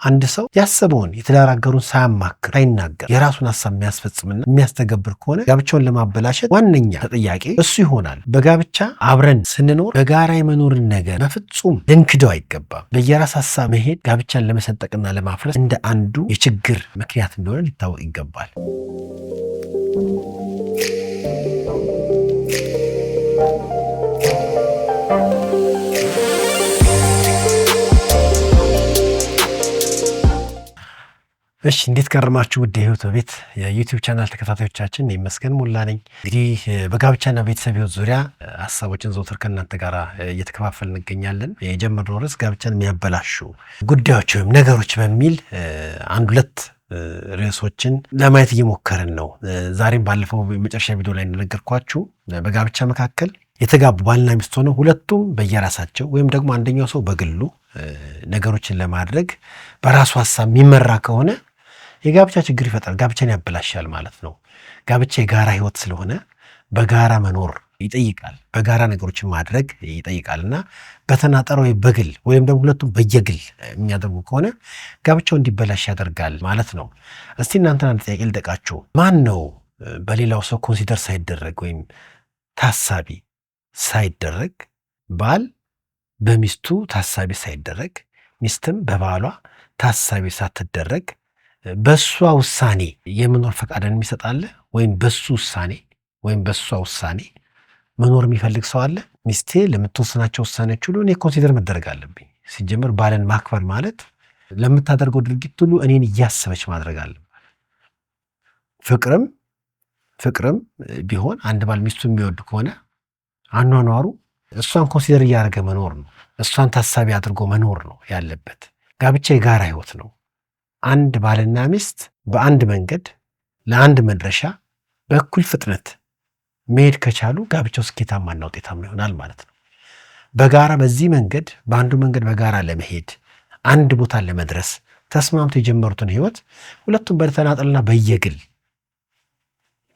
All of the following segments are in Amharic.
አንድ ሰው ያሰበውን የትዳር አጋሩን ሳያማክር ሳይናገር የራሱን ሀሳብ የሚያስፈጽምና የሚያስተገብር ከሆነ ጋብቻውን ለማበላሸት ዋነኛ ተጠያቂ እሱ ይሆናል። በጋብቻ አብረን ስንኖር በጋራ የመኖርን ነገር በፍጹም ልንክደው አይገባም። በየራስ ሀሳብ መሄድ ጋብቻን ለመሰንጠቅና ለማፍረስ እንደ አንዱ የችግር ምክንያት እንደሆነ ሊታወቅ ይገባል። እሺ እንዴት ከረማችሁ? ውድ የህይወት ቤት የዩቲዩብ ቻናል ተከታታዮቻችን ይመስገን ሙላ ነኝ። እንግዲህ በጋብቻና ቤተሰብ ህይወት ዙሪያ ሀሳቦችን ዘውትር ከእናንተ ጋር እየተከፋፈል እንገኛለን። የጀመርነው ርዕስ ጋብቻን የሚያበላሹ ጉዳዮች ወይም ነገሮች በሚል አንድ ሁለት ርዕሶችን ለማየት እየሞከርን ነው። ዛሬም ባለፈው የመጨረሻ ቪዲዮ ላይ እንደነገርኳችሁ በጋብቻ መካከል የተጋቡ ባልና ሚስት ሆነው ሁለቱም በየራሳቸው ወይም ደግሞ አንደኛው ሰው በግሉ ነገሮችን ለማድረግ በራሱ ሀሳብ የሚመራ ከሆነ የጋብቻ ችግር ይፈጥራል፣ ጋብቻን ያበላሻል ማለት ነው። ጋብቻ የጋራ ህይወት ስለሆነ በጋራ መኖር ይጠይቃል፣ በጋራ ነገሮችን ማድረግ ይጠይቃል እና በተናጠር ወይ በግል ወይም ደግሞ ሁለቱም በየግል የሚያደርጉ ከሆነ ጋብቻው እንዲበላሽ ያደርጋል ማለት ነው። እስቲ እናንተን አንድ ጥያቄ ልጠይቃችሁ። ማን ነው በሌላው ሰው ኮንሲደር ሳይደረግ ወይም ታሳቢ ሳይደረግ ባል በሚስቱ ታሳቢ ሳይደረግ ሚስትም በባሏ ታሳቢ ሳትደረግ በሷ ውሳኔ የመኖር ፈቃድን የሚሰጣለ ወይም በሱ ውሳኔ ወይም በሷ ውሳኔ መኖር የሚፈልግ ሰው አለ? ሚስቴ ለምትወስናቸው ውሳኔዎች ሁሉ እኔ ኮንሲደር መደረግ አለብኝ። ሲጀምር ባልን ማክበር ማለት ለምታደርገው ድርጊት ሁሉ እኔን እያሰበች ማድረግ አለባት። ፍቅርም ቢሆን አንድ ባል ሚስቱን የሚወድ ከሆነ አኗኗሩ እሷን ኮንሲደር እያደረገ መኖር ነው። እሷን ታሳቢ አድርጎ መኖር ነው ያለበት። ጋብቻ የጋራ ህይወት ነው። አንድ ባልና ሚስት በአንድ መንገድ ለአንድ መድረሻ በእኩል ፍጥነት መሄድ ከቻሉ ጋብቻው ስኬታማና ውጤታማ ይሆናል ማለት ነው። በጋራ በዚህ መንገድ በአንዱ መንገድ በጋራ ለመሄድ አንድ ቦታ ለመድረስ ተስማምቶ የጀመሩትን ህይወት ሁለቱም በተናጠልና በየግል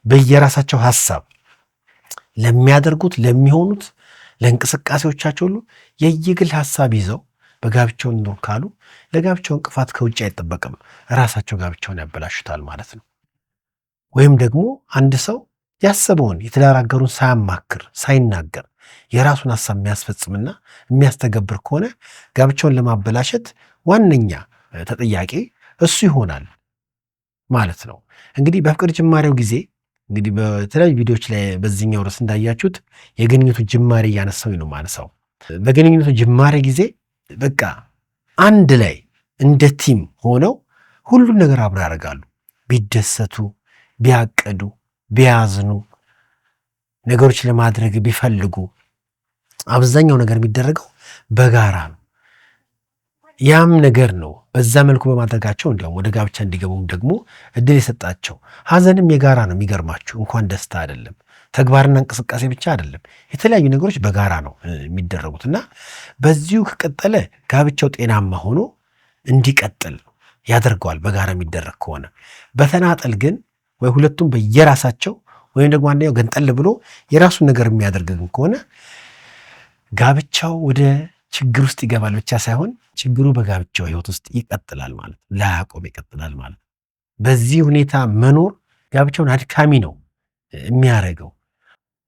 በየራሳቸው ሀሳብ ለሚያደርጉት ለሚሆኑት ለእንቅስቃሴዎቻቸው ሁሉ የየግል ሀሳብ ይዘው በጋብቻው እንኖር ካሉ ለጋብቻው እንቅፋት ከውጭ አይጠበቅም፣ ራሳቸው ጋብቻውን ያበላሹታል ማለት ነው። ወይም ደግሞ አንድ ሰው ያሰበውን የትዳር አጋሩን ሳያማክር ሳይናገር የራሱን ሀሳብ የሚያስፈጽምና የሚያስተገብር ከሆነ ጋብቻውን ለማበላሸት ዋነኛ ተጠያቂ እሱ ይሆናል ማለት ነው። እንግዲህ በፍቅር ጅማሬው ጊዜ እንግዲህ በተለያዩ ቪዲዮዎች ላይ በዚህኛው ርዕስ እንዳያችሁት የግንኙነቱ ጅማሬ እያነሳው ነው ማነሳው። በግንኙነቱ ጅማሬ ጊዜ በቃ አንድ ላይ እንደ ቲም ሆነው ሁሉን ነገር አብረው ያደርጋሉ። ቢደሰቱ፣ ቢያቅዱ፣ ቢያዝኑ፣ ነገሮች ለማድረግ ቢፈልጉ አብዛኛው ነገር የሚደረገው በጋራ ነው። ያም ነገር ነው በዛ መልኩ በማድረጋቸው እንዲያውም ወደ ጋብቻ እንዲገቡም ደግሞ እድል የሰጣቸው። ሀዘንም የጋራ ነው። የሚገርማችሁ እንኳን ደስታ አይደለም ተግባርና እንቅስቃሴ ብቻ አይደለም፣ የተለያዩ ነገሮች በጋራ ነው የሚደረጉት እና በዚሁ ከቀጠለ ጋብቻው ጤናማ ሆኖ እንዲቀጥል ያደርገዋል በጋራ የሚደረግ ከሆነ። በተናጠል ግን ወይ ሁለቱም በየራሳቸው ወይም ደግሞ አንደኛው ገንጠል ብሎ የራሱን ነገር የሚያደርግ ግን ከሆነ ጋብቻው ወደ ችግር ውስጥ ይገባል ብቻ ሳይሆን ችግሩ በጋብቻው ህይወት ውስጥ ይቀጥላል ማለት ነው፣ ላያቆም ይቀጥላል ማለት ነው። በዚህ ሁኔታ መኖር ጋብቻውን አድካሚ ነው የሚያደርገው።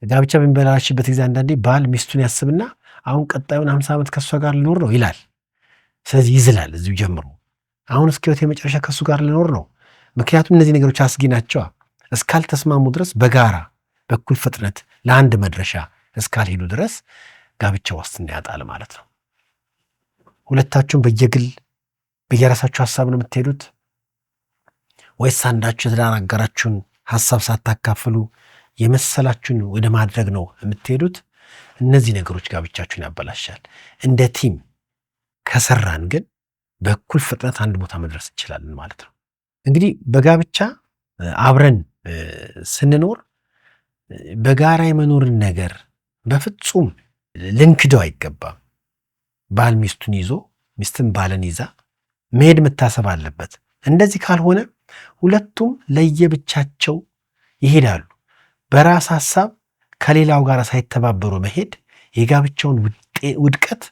ጋብቻ በሚበላሽበት ጊዜ አንዳንዴ ባል ሚስቱን ያስብና አሁን ቀጣዩን 50 ዓመት ከሷ ጋር ልኖር ነው ይላል። ስለዚህ ይዝላል እዚሁ ጀምሮ አሁን እስከ ህይወት የመጨረሻ ከሱ ጋር ልኖር ነው። ምክንያቱም እነዚህ ነገሮች አስጊ ናቸዋ። እስካልተስማሙ ድረስ በጋራ በኩል ፍጥነት ለአንድ መድረሻ እስካልሄዱ ድረስ ጋብቻ ዋስትና ያጣል ማለት ነው። ሁለታችሁም በየግል በየራሳችሁ ሀሳብ ነው የምትሄዱት ወይስ አንዳችሁ የትዳር አጋራችሁን ሀሳብ ሳታካፍሉ የመሰላችሁን ወደ ማድረግ ነው የምትሄዱት? እነዚህ ነገሮች ጋብቻችሁን ያበላሻል። እንደ ቲም ከሰራን ግን በእኩል ፍጥነት አንድ ቦታ መድረስ እንችላለን ማለት ነው። እንግዲህ በጋብቻ አብረን ስንኖር በጋራ የመኖርን ነገር በፍጹም ልንክደው አይገባም። ባል ሚስቱን ይዞ ሚስትም ባልን ይዛ መሄድ መታሰብ አለበት። እንደዚህ ካልሆነ ሁለቱም ለየብቻቸው ይሄዳሉ። በራስ ሀሳብ ከሌላው ጋር ሳይተባበሩ መሄድ የጋብቻውን ውድቀት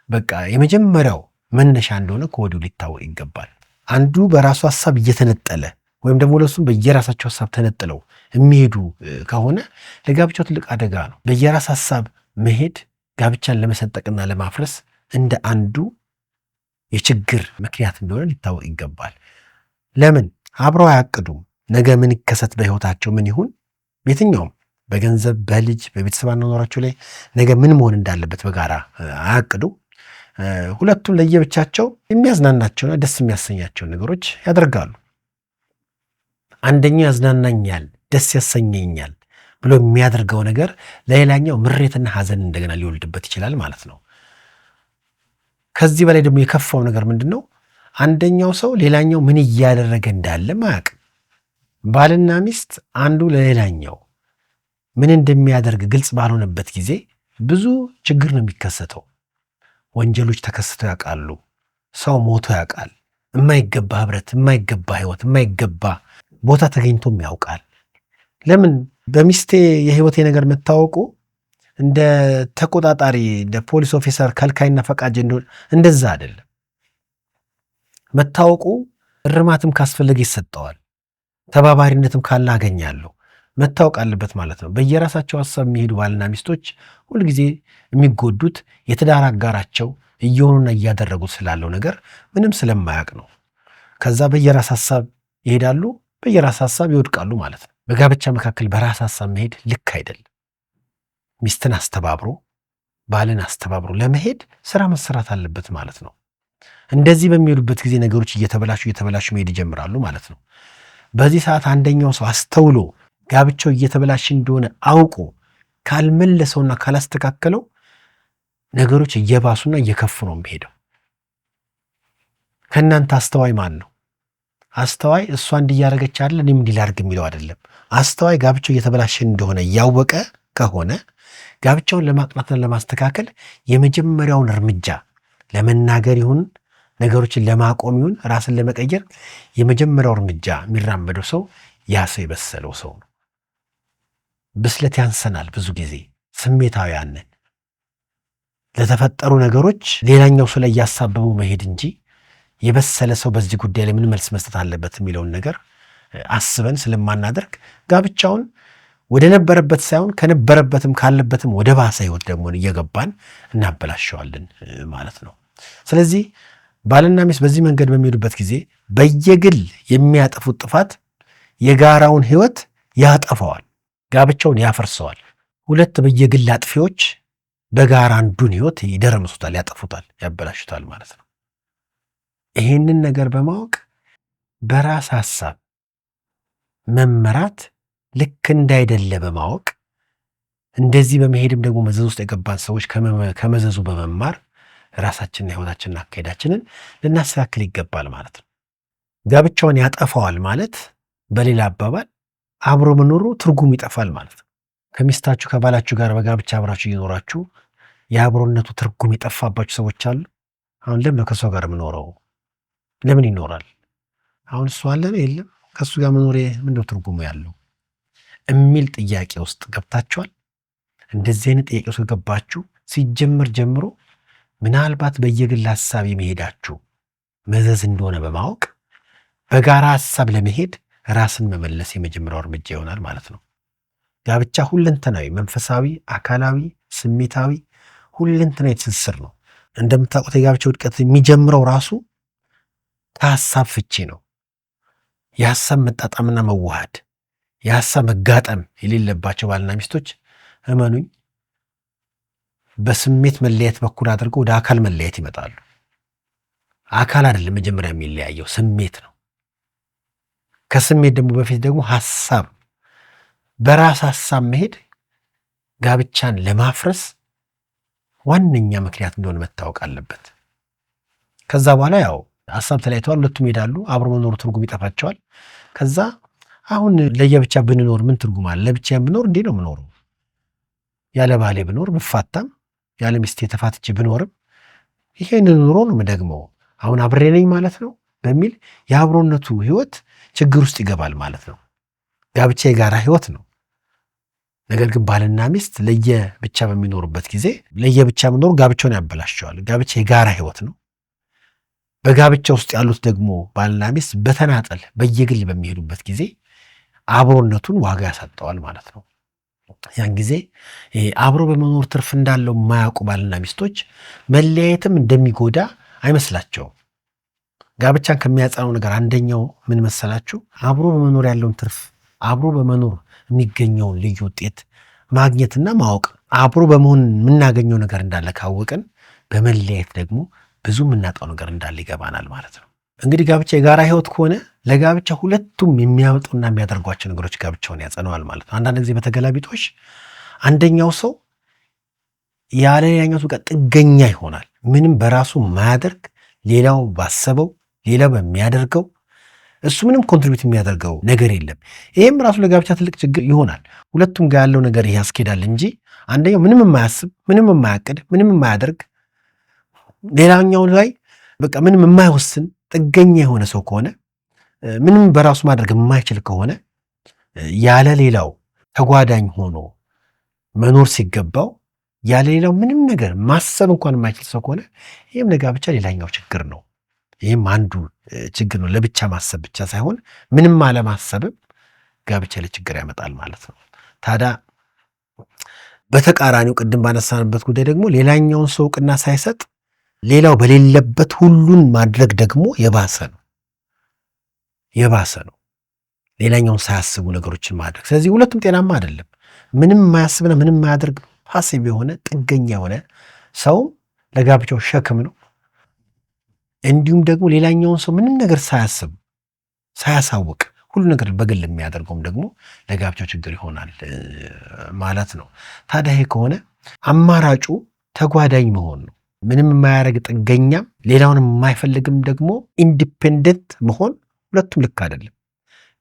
በቃ የመጀመሪያው መነሻ እንደሆነ ከወዲሁ ሊታወቅ ይገባል። አንዱ በራሱ ሐሳብ እየተነጠለ ወይም ደግሞ ለሱም በየራሳቸው ሐሳብ ተነጥለው የሚሄዱ ከሆነ ለጋብቻው ትልቅ አደጋ ነው። በየራስ ሐሳብ መሄድ ጋብቻን ለመሰንጠቅና ለማፍረስ እንደ አንዱ የችግር ምክንያት እንደሆነ ሊታወቅ ይገባል። ለምን አብረው አያቅዱም? ነገ ምን ይከሰት በህይወታቸው ምን ይሁን የትኛውም በገንዘብ በልጅ በቤተሰብ አኗኗራቸው ላይ ነገ ምን መሆን እንዳለበት በጋራ አያቅዱም። ሁለቱም ለየብቻቸው የሚያዝናናቸውና ደስ የሚያሰኛቸው ነገሮች ያደርጋሉ። አንደኛው ያዝናናኛል፣ ደስ ያሰኘኛል ብሎ የሚያደርገው ነገር ለሌላኛው ምሬትና ሐዘን እንደገና ሊወልድበት ይችላል ማለት ነው። ከዚህ በላይ ደግሞ የከፋው ነገር ምንድን ነው? አንደኛው ሰው ሌላኛው ምን እያደረገ እንዳለ አያውቅም። ባልና ሚስት አንዱ ለሌላኛው ምን እንደሚያደርግ ግልጽ ባልሆነበት ጊዜ ብዙ ችግር ነው የሚከሰተው። ወንጀሎች ተከስተው ያውቃሉ። ሰው ሞቶ ያውቃል። የማይገባ ህብረት፣ የማይገባ ህይወት፣ የማይገባ ቦታ ተገኝቶም ያውቃል። ለምን? በሚስቴ የህይወቴ ነገር መታወቁ እንደ ተቆጣጣሪ እንደ ፖሊስ ኦፊሰር ከልካይና ፈቃጅ እንደዛ አይደለም። መታወቁ እርማትም ካስፈለገ ይሰጠዋል። ተባባሪነትም ካለ አገኛለሁ። መታወቅ አለበት ማለት ነው። በየራሳቸው ሐሳብ የሚሄዱ ባልና ሚስቶች ሁልጊዜ የሚጎዱት የትዳር አጋራቸው እየሆኑና እያደረጉት ስላለው ነገር ምንም ስለማያውቅ ነው። ከዛ በየራስ ሐሳብ ይሄዳሉ፣ በየራስ ሐሳብ ይወድቃሉ ማለት ነው። በጋብቻ መካከል በራስ ሐሳብ መሄድ ልክ አይደለም። ሚስትን አስተባብሮ ባልን አስተባብሮ ለመሄድ ስራ መሰራት አለበት ማለት ነው። እንደዚህ በሚሄዱበት ጊዜ ነገሮች እየተበላሹ መሄድ ይጀምራሉ ማለት ነው። በዚህ ሰዓት አንደኛው ሰው አስተውሎ ጋብቻው እየተበላሽ እንደሆነ አውቆ ካልመለሰውና ካላስተካከለው ነገሮች እየባሱና እየከፉ ነው የሚሄደው። ከእናንተ አስተዋይ ማን ነው? አስተዋይ እሷ እንዲያደርገች አይደል እኔም እንዲላርግ የሚለው አይደለም። አስተዋይ ጋብቻው እየተበላሸ እንደሆነ እያወቀ ከሆነ ጋብቻውን ለማቅናትና ለማስተካከል የመጀመሪያውን እርምጃ ለመናገር ይሁን ነገሮችን ለማቆም ይሁን ራስን ለመቀየር የመጀመሪያው እርምጃ የሚራመደው ሰው ያ ሰው የበሰለው ሰው ነው። ብስለት ያንሰናል። ብዙ ጊዜ ስሜታውያን ነን። ለተፈጠሩ ነገሮች ሌላኛው ሰው ላይ እያሳበቡ መሄድ እንጂ የበሰለ ሰው በዚህ ጉዳይ ላይ ምን መልስ መስጠት አለበት የሚለውን ነገር አስበን ስለማናደርግ ጋብቻውን ወደ ነበረበት ሳይሆን ከነበረበትም ካለበትም ወደ ባሰ ህይወት ደግሞ እየገባን እናበላሸዋለን ማለት ነው። ስለዚህ ባልና ሚስት በዚህ መንገድ በሚሄዱበት ጊዜ በየግል የሚያጠፉት ጥፋት የጋራውን ህይወት ያጠፋዋል፣ ጋብቻውን ያፈርሰዋል። ሁለት በየግል አጥፊዎች በጋራ አንዱን ህይወት ይደረምሱታል፣ ያጠፉታል፣ ያበላሹታል ማለት ነው። ይህንን ነገር በማወቅ በራስ ሐሳብ መመራት ልክ እንዳይደለ በማወቅ እንደዚህ በመሄድም ደግሞ መዘዝ ውስጥ የገባን ሰዎች ከመዘዙ በመማር ራሳችንና ህይወታችንና አካሄዳችንን ልናስተካክል ይገባል ማለት ነው። ጋብቻውን ያጠፋዋል ማለት በሌላ አባባል አብሮ መኖሩ ትርጉም ይጠፋል ማለት ነው። ከሚስታችሁ ከባላችሁ ጋር በጋብቻ አብራችሁ እየኖራችሁ የአብሮነቱ ትርጉም የጠፋባችሁ ሰዎች አሉ። አሁን ለምን ከሷ ጋር የምኖረው? ለምን ይኖራል? አሁን እሱ አለ ነው የለም ከሱ ጋር መኖሬ ምንድነው ትርጉሙ ያለው የሚል ጥያቄ ውስጥ ገብታችኋል። እንደዚህ አይነት ጥያቄ ውስጥ ገባችሁ ሲጀምር ጀምሮ ምናልባት በየግል ሐሳብ የመሄዳችሁ መዘዝ እንደሆነ በማወቅ በጋራ ሐሳብ ለመሄድ ራስን መመለስ የመጀመሪያው እርምጃ ይሆናል ማለት ነው። ጋብቻ ሁለንተናዊ፣ መንፈሳዊ፣ አካላዊ፣ ስሜታዊ ሁለንተናዊ ትስስር ነው። እንደምታውቁት የጋብቻ ውድቀት የሚጀምረው ራሱ ከሐሳብ ፍቺ ነው። የሐሳብ መጣጣምና መዋሃድ፣ የሐሳብ መጋጠም የሌለባቸው ባልና ሚስቶች እመኑኝ በስሜት መለየት በኩል አድርገው ወደ አካል መለየት ይመጣሉ። አካል አይደለም መጀመሪያ የሚለያየው ስሜት ነው። ከስሜት ደግሞ በፊት ደግሞ ሐሳብ፣ በራስ ሐሳብ መሄድ ጋብቻን ለማፍረስ ዋነኛ ምክንያት እንደሆነ መታወቅ አለበት። ከዛ በኋላ ያው ሐሳብ ተለያይተዋል፣ ሁለቱም ይሄዳሉ። አብሮ መኖሩ ትርጉም ይጠፋቸዋል። ከዛ አሁን ለየብቻ ብንኖር ምን ትርጉም አለ? ለብቻ ብኖር እንዴ ነው የምኖረው? ያለ ባሌ ብኖር ብፋታም ያለ ሚስቴ ተፋትቼ ብኖርም ይሄን ኑሮ ነው የምደግመው። አሁን አብሬ ነኝ ማለት ነው በሚል የአብሮነቱ ህይወት ችግር ውስጥ ይገባል ማለት ነው። ጋብቻ የጋራ ህይወት ነው። ነገር ግን ባልና ሚስት ለየብቻ በሚኖሩበት ጊዜ ለየብቻ መኖር ጋብቻውን ያበላሸዋል። ጋብቻ የጋራ ህይወት ነው። በጋብቻ ውስጥ ያሉት ደግሞ ባልና ሚስት በተናጠል በየግል በሚሄዱበት ጊዜ አብሮነቱን ዋጋ ያሳጠዋል ማለት ነው። ያን ጊዜ አብሮ በመኖር ትርፍ እንዳለው የማያውቁ ባልና ሚስቶች መለያየትም እንደሚጎዳ አይመስላቸውም። ጋብቻን ከሚያጸናው ነገር አንደኛው ምን መሰላችሁ? አብሮ በመኖር ያለውን ትርፍ፣ አብሮ በመኖር የሚገኘውን ልዩ ውጤት ማግኘትና ማወቅ። አብሮ በመሆን የምናገኘው ነገር እንዳለ ካወቅን በመለያየት ደግሞ ብዙ የምናጣው ነገር እንዳለ ይገባናል ማለት ነው። እንግዲህ ጋብቻ የጋራ ህይወት ከሆነ ለጋብቻ ሁለቱም የሚያመጡና የሚያደርጓቸው ነገሮች ጋብቻውን ያጸነዋል ማለት ነው። አንዳንድ ጊዜ በተገላቢጦሽ አንደኛው ሰው ያለ ሌላኛው ሰው ጋር ጥገኛ ይሆናል። ምንም በራሱ ማያደርግ፣ ሌላው ባሰበው፣ ሌላው በሚያደርገው እሱ ምንም ኮንትሪቢዩት የሚያደርገው ነገር የለም። ይህም ራሱ ለጋብቻ ትልቅ ችግር ይሆናል። ሁለቱም ጋር ያለው ነገር ይሄ ያስኬዳል እንጂ አንደኛው ምንም የማያስብ፣ ምንም የማያቅድ፣ ምንም የማያደርግ፣ ሌላኛው ላይ በቃ ምንም የማይወስን ጥገኛ የሆነ ሰው ከሆነ ምንም በራሱ ማድረግ የማይችል ከሆነ ያለ ሌላው ተጓዳኝ ሆኖ መኖር ሲገባው ያለ ሌላው ምንም ነገር ማሰብ እንኳን የማይችል ሰው ከሆነ ይህም ለጋብቻ ሌላኛው ችግር ነው። ይህም አንዱ ችግር ነው። ለብቻ ማሰብ ብቻ ሳይሆን ምንም አለማሰብም ጋብቻ ላይ ችግር ያመጣል ማለት ነው። ታዲያ በተቃራኒው ቅድም ባነሳንበት ጉዳይ ደግሞ ሌላኛውን ሰው እውቅና ሳይሰጥ ሌላው በሌለበት ሁሉን ማድረግ ደግሞ የባሰ ነው። ሌላኛውን ሳያስቡ ነገሮችን ማድረግ። ስለዚህ ሁለቱም ጤናማ አይደለም። ምንም የማያስብና ምንም የማያደርግ ፓሲቭ የሆነ ጥገኛ የሆነ ሰውም ለጋብቻው ሸክም ነው። እንዲሁም ደግሞ ሌላኛውን ሰው ምንም ነገር ሳያስብ ሳያሳውቅ ሁሉ ነገር በግል የሚያደርገውም ደግሞ ለጋብቻው ችግር ይሆናል ማለት ነው። ታዲያ ይሄ ከሆነ አማራጩ ተጓዳኝ መሆን ነው። ምንም የማያደርግ ጥገኛም ሌላውን የማይፈልግም ደግሞ ኢንዲፔንደንት መሆን ሁለቱም ልክ አይደለም።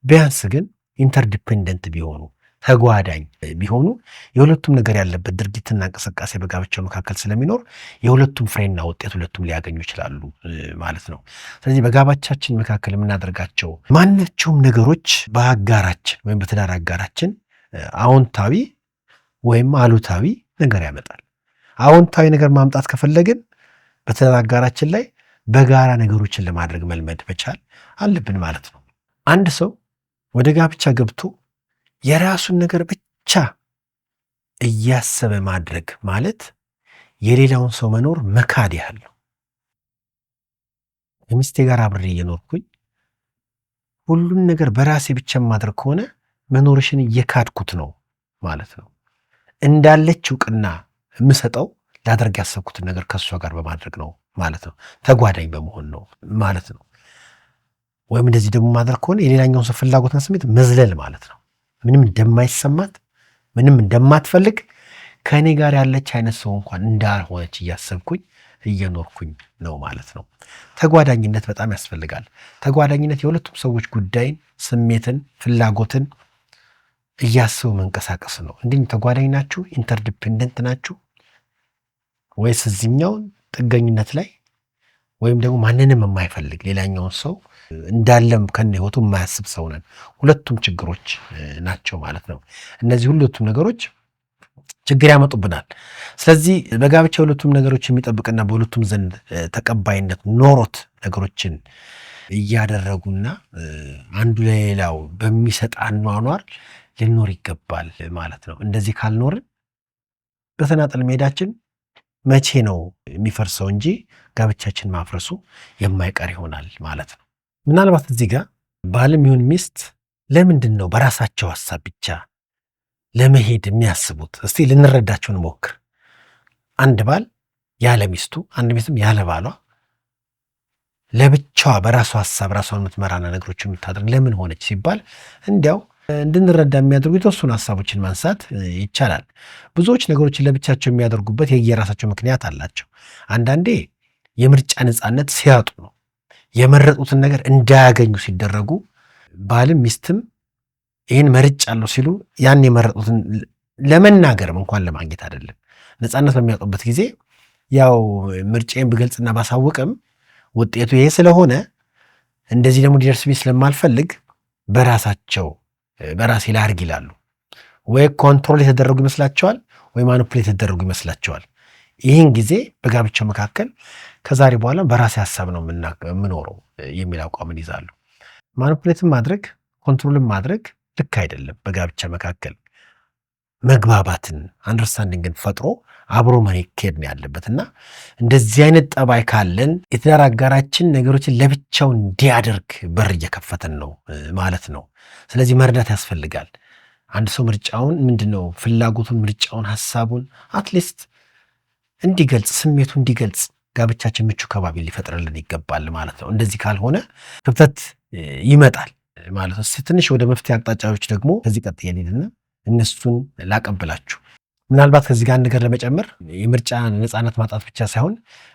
ቢያንስ ግን ኢንተርዲፔንደንት ቢሆኑ ተጓዳኝ ቢሆኑ የሁለቱም ነገር ያለበት ድርጊትና እንቅስቃሴ በጋብቻው መካከል ስለሚኖር የሁለቱም ፍሬና ውጤት ሁለቱም ሊያገኙ ይችላሉ ማለት ነው። ስለዚህ በጋብቻችን መካከል የምናደርጋቸው ማናቸውም ነገሮች በአጋራችን ወይም በትዳር አጋራችን አዎንታዊ ወይም አሉታዊ ነገር ያመጣል። አዎንታዊ ነገር ማምጣት ከፈለግን በትዳር አጋራችን ላይ በጋራ ነገሮችን ለማድረግ መልመድ መቻል አለብን ማለት ነው። አንድ ሰው ወደ ጋብቻ ገብቶ የራሱን ነገር ብቻ እያሰበ ማድረግ ማለት የሌላውን ሰው መኖር መካድ ያህል ነው። ከሚስቴ ጋር አብሬ እየኖርኩኝ ሁሉን ነገር በራሴ ብቻ ማድረግ ከሆነ መኖርሽን እየካድኩት ነው ማለት ነው። እንዳለች እውቅና የምሰጠው ላደርግ ያሰብኩትን ነገር ከእሷ ጋር በማድረግ ነው ማለት ነው። ተጓዳኝ በመሆን ነው ማለት ነው። ወይም እንደዚህ ደግሞ ማድረግ ከሆነ የሌላኛውን ሰው ፍላጎትና ስሜት መዝለል ማለት ነው። ምንም እንደማይሰማት ምንም እንደማትፈልግ ከእኔ ጋር ያለች አይነት ሰው እንኳን እንዳልሆነች እያሰብኩኝ እየኖርኩኝ ነው ማለት ነው። ተጓዳኝነት በጣም ያስፈልጋል። ተጓዳኝነት የሁለቱም ሰዎች ጉዳይን፣ ስሜትን፣ ፍላጎትን እያስቡ መንቀሳቀስ ነው። እንዲህ ተጓዳኝ ናችሁ? ኢንተርዲፔንደንት ናችሁ? ወይስ እዚህኛውን ጥገኝነት ላይ ወይም ደግሞ ማንንም የማይፈልግ ሌላኛውን ሰው እንዳለም ከነ ህይወቱ የማያስብ ሰው ነን? ሁለቱም ችግሮች ናቸው ማለት ነው። እነዚህ ሁለቱም ነገሮች ችግር ያመጡብናል። ስለዚህ በጋብቻ ሁለቱም ነገሮች የሚጠብቅና በሁለቱም ዘንድ ተቀባይነት ኖሮት ነገሮችን እያደረጉና አንዱ ለሌላው በሚሰጥ አኗኗር ልኖር ይገባል ማለት ነው። እንደዚህ ካልኖርን በተናጠል መሄዳችን መቼ ነው የሚፈርሰው እንጂ ጋብቻችን ማፍረሱ የማይቀር ይሆናል ማለት ነው። ምናልባት እዚህ ጋር ባልም ይሁን ሚስት ለምንድን ነው በራሳቸው ሀሳብ ብቻ ለመሄድ የሚያስቡት? እስቲ ልንረዳቸው እንሞክር። አንድ ባል ያለ ሚስቱ፣ አንድ ሚስትም ያለ ባሏ ለብቻዋ በራሷ ሀሳብ ራሷን የምትመራና ነገሮች የምታደርግ ለምን ሆነች ሲባል እንዲያው እንድንረዳ የሚያደርጉ የተወሰኑ ሀሳቦችን ማንሳት ይቻላል። ብዙዎች ነገሮችን ለብቻቸው የሚያደርጉበት የየራሳቸው ምክንያት አላቸው። አንዳንዴ የምርጫ ነፃነት ሲያጡ ነው። የመረጡትን ነገር እንዳያገኙ ሲደረጉ ባልም ሚስትም ይህን መርጫለሁ ሲሉ ያን የመረጡትን ለመናገርም እንኳን ለማግኘት አይደለም ነፃነት በሚያጡበት ጊዜ ያው ምርጫዬን ብገልጽና ባሳውቅም ውጤቱ ይሄ ስለሆነ እንደዚህ ደግሞ ሊደርስብኝ ስለማልፈልግ በራሴ ላድርግ ይላሉ። ወይ ኮንትሮል የተደረጉ ይመስላቸዋል፣ ወይ ማኒፑሌት የተደረጉ ይመስላቸዋል። ይህን ጊዜ በጋብቻው መካከል ከዛሬ በኋላ በራሴ ሀሳብ ነው የምኖረው የሚል አቋምን ይዛሉ። ማኒፑሌትን ማድረግ ኮንትሮልን ማድረግ ልክ አይደለም። በጋብቻ መካከል መግባባትን አንደርስታንዲንግን ፈጥሮ አብሮ መሄድ ነው ያለበት እና እንደዚህ አይነት ጠባይ ካለን የትዳር አጋራችን ነገሮችን ለብቻው እንዲያደርግ በር እየከፈተን ነው ማለት ነው። ስለዚህ መርዳት ያስፈልጋል። አንድ ሰው ምርጫውን ምንድነው ፍላጎቱን፣ ምርጫውን፣ ሀሳቡን አትሊስት እንዲገልጽ፣ ስሜቱ እንዲገልጽ ጋብቻችን ምቹ ከባቢ ሊፈጥርልን ይገባል ማለት ነው። እንደዚህ ካልሆነ ክፍተት ይመጣል ማለት ነው። ትንሽ ወደ መፍትሄ አቅጣጫዎች ደግሞ ከዚህ ቀጥዬ ልሂድና እነሱን ላቀብላችሁ። ምናልባት ከዚህ ጋር ነገር ለመጨመር የምርጫ ነፃነት ማጣት ብቻ ሳይሆን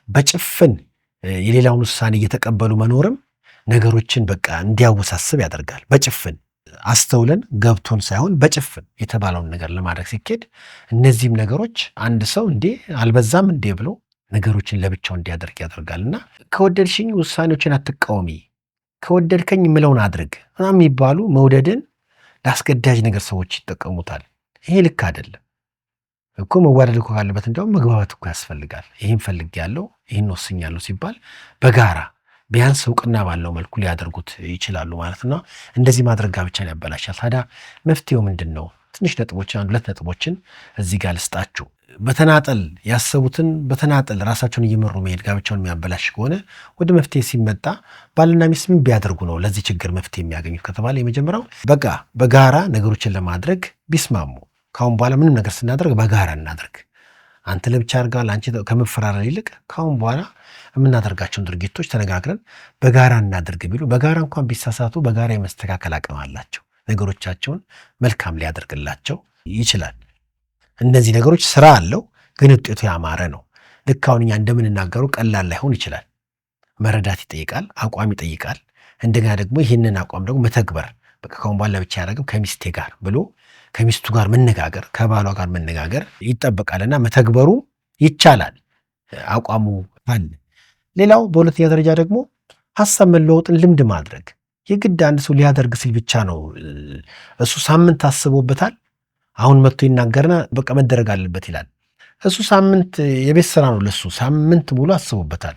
በጭፍን የሌላውን ውሳኔ እየተቀበሉ መኖርም ነገሮችን በቃ እንዲያወሳስብ ያደርጋል። በጭፍን አስተውለን ገብቶን ሳይሆን በጭፍን የተባለውን ነገር ለማድረግ ሲኬድ እነዚህም ነገሮች አንድ ሰው እንዴ አልበዛም እንዴ ብሎ ነገሮችን ለብቻው እንዲያደርግ ያደርጋልና ከወደድሽኝ ውሳኔዎችን አትቃወሚ፣ ከወደድከኝ የምለውን አድርግ የሚባሉ መውደድን ለአስገዳጅ ነገር ሰዎች ይጠቀሙታል። ይሄ ልክ አይደለም እኮ። መዋደድ እኮ ካለበት እንዲያውም መግባባት እኮ ያስፈልጋል። ይህን ፈልጌያለሁ፣ ይህን ወስኛለሁ ሲባል በጋራ ቢያንስ እውቅና ባለው መልኩ ሊያደርጉት ይችላሉ ማለት ነው። እንደዚህ ማድረግ ጋብቻን ያበላሻል። ታዲያ መፍትሄው ምንድን ነው? ትንሽ ነጥቦችን፣ አንድ ሁለት ነጥቦችን እዚህ ጋር ልስጣችሁ። በተናጠል ያሰቡትን በተናጠል ራሳቸውን እየመሩ መሄድ ጋብቻውን የሚያበላሽ ከሆነ ወደ መፍትሄ ሲመጣ ባልና ሚስት ምን ቢያደርጉ ነው ለዚህ ችግር መፍትሄ የሚያገኙት ከተባለ የመጀመሪያው በቃ በጋራ ነገሮችን ለማድረግ ቢስማሙ። ካሁን በኋላ ምንም ነገር ስናደርግ በጋራ እናደርግ፣ አንተ ለብቻ አድርጋል አንቺ ከመፈራረር ይልቅ ካሁን በኋላ የምናደርጋቸውን ድርጊቶች ተነጋግረን በጋራ እናደርግ ቢሉ፣ በጋራ እንኳን ቢሳሳቱ በጋራ የመስተካከል አቅም አላቸው። ነገሮቻቸውን መልካም ሊያደርግላቸው ይችላል። እነዚህ ነገሮች ስራ አለው፣ ግን ውጤቱ ያማረ ነው። ልክ አሁን እኛ እንደምንናገረው ቀላል ላይሆን ይችላል። መረዳት ይጠይቃል፣ አቋም ይጠይቃል። እንደገና ደግሞ ይህንን አቋም ደግሞ መተግበር በቃ ካሁን በኋላ ብቻ ያደረግም ከሚስቴ ጋር ብሎ ከሚስቱ ጋር መነጋገር፣ ከባሏ ጋር መነጋገር ይጠበቃልና መተግበሩ ይቻላል አቋሙ አለ። ሌላው በሁለተኛ ደረጃ ደግሞ ሀሳብ መለወጥን ልምድ ማድረግ። የግድ አንድ ሰው ሊያደርግ ሲል ብቻ ነው እሱ ሳምንት አስቦበታል አሁን መጥቶ ይናገርና በቃ መደረግ አለበት ይላል። እሱ ሳምንት የቤት ስራ ነው ለሱ ሳምንት ሙሉ አስቦበታል።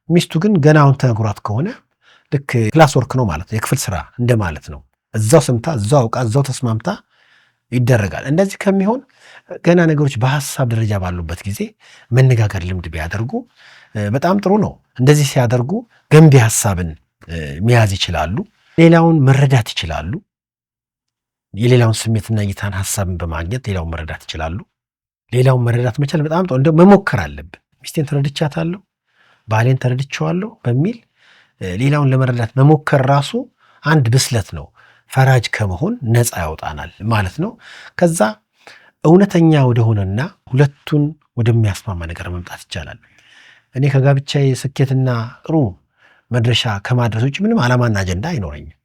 ሚስቱ ግን ገና አሁን ተነግሯት ከሆነ ልክ ክላስ ወርክ ነው ማለት ነው፣ የክፍል ስራ እንደማለት ነው። እዛው ሰምታ እዛው አውቃ እዛው ተስማምታ ይደረጋል። እንደዚህ ከሚሆን ገና ነገሮች በሀሳብ ደረጃ ባሉበት ጊዜ መነጋገር ልምድ ቢያደርጉ በጣም ጥሩ ነው። እንደዚህ ሲያደርጉ ገንቢ ሀሳብን መያዝ ይችላሉ። ሌላውን መረዳት ይችላሉ። የሌላውን ስሜትና እይታን ሀሳብን በማግኘት ሌላውን መረዳት ይችላሉ። ሌላውን መረዳት መቻል በጣም ጥሩ፣ እንደው መሞከር አለብን። ሚስቴን ተረድቻታለሁ፣ ባሌን ተረድቼዋለሁ በሚል ሌላውን ለመረዳት መሞከር ራሱ አንድ ብስለት ነው። ፈራጅ ከመሆን ነፃ ያወጣናል ማለት ነው። ከዛ እውነተኛ ወደሆነና ሁለቱን ወደሚያስማማ ነገር መምጣት ይቻላል። እኔ ከጋብቻዬ ስኬትና ጥሩ መድረሻ ከማድረስ ውጭ ምንም ዓላማና አጀንዳ አይኖረኝም፣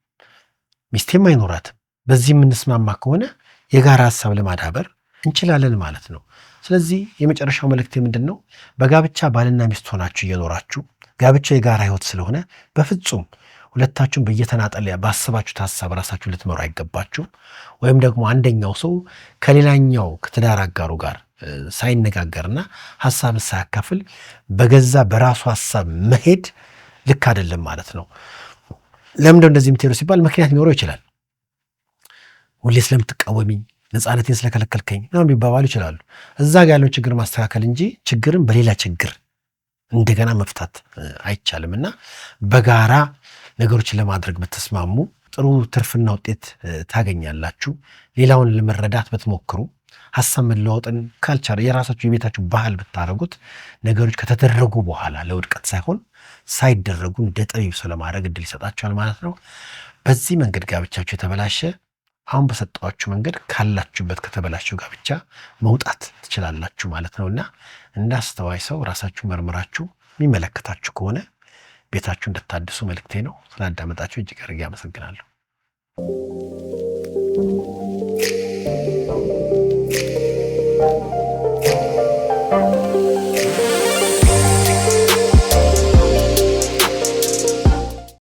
ሚስቴም አይኖራትም። በዚህ የምንስማማ ከሆነ የጋራ ሀሳብ ለማዳበር እንችላለን ማለት ነው። ስለዚህ የመጨረሻው መልእክቴ ምንድን ነው? በጋብቻ ባልና ሚስት ሆናችሁ እየኖራችሁ ጋብቻው የጋራ ህይወት ስለሆነ በፍጹም ሁለታችሁም በየተናጠል ባሰባችሁት ሀሳብ ራሳችሁን ልትመሩ አይገባችሁም። ወይም ደግሞ አንደኛው ሰው ከሌላኛው ከትዳር አጋሩ ጋር ሳይነጋገርና ሀሳብን ሳያካፍል በገዛ በራሱ ሀሳብ መሄድ ልክ አይደለም ማለት ነው። ለምንድነው እንደዚህ የምትሄዱ ሲባል ምክንያት ሊኖረው ይችላል። ሁሌ ስለምትቃወሚኝ፣ ነፃነቴን ስለከለከልከኝ ነው የሚባባሉ ይችላሉ። እዛ ጋር ያለውን ችግር ማስተካከል እንጂ ችግርን በሌላ ችግር እንደገና መፍታት አይቻልም እና በጋራ ነገሮችን ለማድረግ ብትስማሙ ጥሩ ትርፍና ውጤት ታገኛላችሁ። ሌላውን ለመረዳት ብትሞክሩ፣ ሀሳብ መለዋወጥን ካልቸር የራሳችሁ የቤታችሁ ባህል ብታደርጉት ነገሮች ከተደረጉ በኋላ ለውድቀት ሳይሆን ሳይደረጉ እንደ ጠቢብ ሰው ለማድረግ እድል ይሰጣችኋል ማለት ነው። በዚህ መንገድ ጋብቻችሁ የተበላሸ አሁን በሰጠኋችሁ መንገድ ካላችሁበት ከተበላችሁ ጋብቻ መውጣት ትችላላችሁ ማለት ነውና እንደ አስተዋይ ሰው ራሳችሁ መርምራችሁ የሚመለከታችሁ ከሆነ ቤታችሁ እንድታድሱ መልእክቴ ነው። ስላዳመጣችሁ እጅግ አድርጌ አመሰግናለሁ።